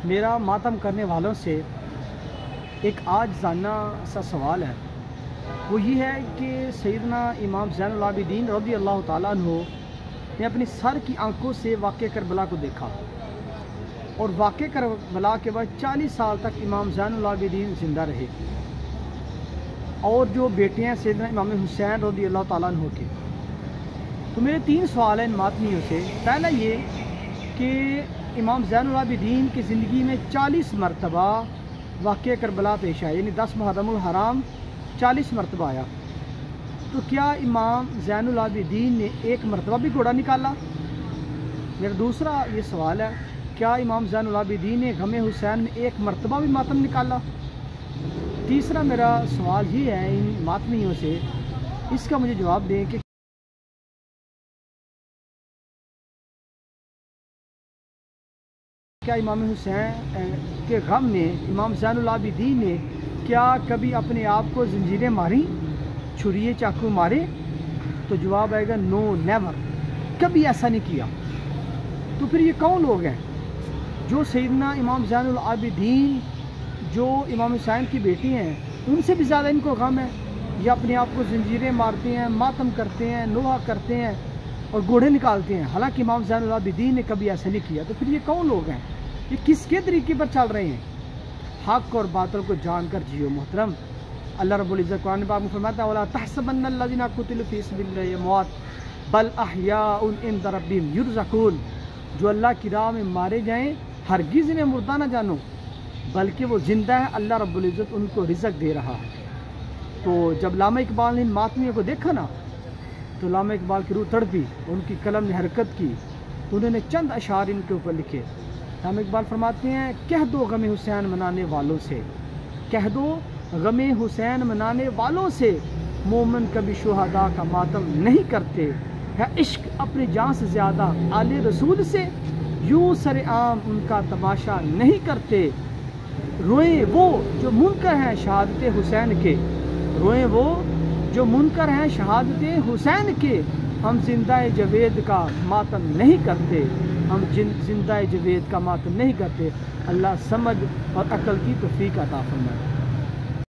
میرا ماتم کرنے والوں سے ایک عاجزانہ سا سوال ہے، وہ یہ ہے کہ سیدنا امام زین العابدین رضی اللہ تعالیٰ عنہ نے اپنی سر کی آنکھوں سے واقعہ کربلا کو دیکھا، اور واقعہ کربلا کے بعد 40 سال تک امام زین العابدین زندہ رہے، اور جو بیٹے ہیں سیدنا امام حسین رضی اللہ تعالیٰ عنہ کے۔ تو میرے 3 سوال ہیں ان ماتمیوں سے۔ پہلا یہ کہ امام زین العابدین کی زندگی میں 40 مرتبہ واقعہ کربلا پیش آیا، یعنی 10 محرم الحرام 40 مرتبہ آیا، تو کیا امام زین العابدین نے ایک مرتبہ بھی گھوڑا نکالا؟ میرا دوسرا یہ سوال ہے، کیا امام زین العابدین نے غم حسین میں ایک مرتبہ بھی ماتم نکالا؟ تیسرا میرا سوال یہ ہے ان ماتمیوں سے، اس کا مجھے جواب دیں کہ کیا امام حسین کے غم میں امام زین العابدین نے کیا کبھی اپنے آپ کو زنجیریں ماری، چھریے چاقو مارے؟ تو جواب آئے گا نو نیور، کبھی ایسا نہیں کیا۔ تو پھر یہ کون لوگ ہیں جو سیدنا امام زین العابدین جو امام حسین کی بیٹی ہیں ان سے بھی زیادہ ان کو غم ہے، یہ اپنے آپ کو زنجیریں مارتے ہیں، ماتم کرتے ہیں، نوحہ کرتے ہیں اور گھوڑے نکالتے ہیں، حالانکہ امام زین العابدین نے کبھی ایسا نہیں کیا؟ تو پھر یہ کون لوگ ہیں؟ یہ کس کے طریقے پر چل رہے ہیں؟ حق اور باطل کو جان کر جیو محترم۔ اللہ رب العزت قرآن پاک میں فرماتا ہے وَلَا تَحْسَبَنَّ الَّذِينَ قُتِلُوا فِي سَبِيلِ اللَّهِ أَمْوَاتٌ بَلْ أَحْيَاءٌ عِندَ رَبِّهِمْ يُرْزَقُونَ، جو اللہ کی راہ میں مارے جائیں ہرگز انہیں مردہ نہ جانو، بلکہ وہ زندہ ہے، اللہ رب العزت ان کو رزق دے رہا ہے۔ تو جب علامہ اقبال نے ان ماتمیوں کو دیکھا نا تو علامہ اقبال کی روح تڑپی، ان کی قلم نے حرکت کی، تو انہوں نے چند اشعار ان کے اوپر لکھے۔ علامہ اقبال فرماتے ہیں کہہ دو غم حسین منانے والوں سے، کہہ دو غم حسین منانے والوں سے، مومن کبھی شہداء کا ماتم نہیں کرتے، ہے عشق اپنی جان سے زیادہ آل رسول سے، یوں سر عام ان کا تماشا نہیں کرتے، روئیں وہ جو منکر ہیں شہادت حسین کے، روئیں وہ جو منکر ہیں شہادت حسین کے، ہم زندہ جاوید کا ماتم نہیں کرتے، ہم زندہ جاوید کا ماتم نہیں کرتے۔ اللہ سمجھ اور عقل کی توفیق عطا فرمائے۔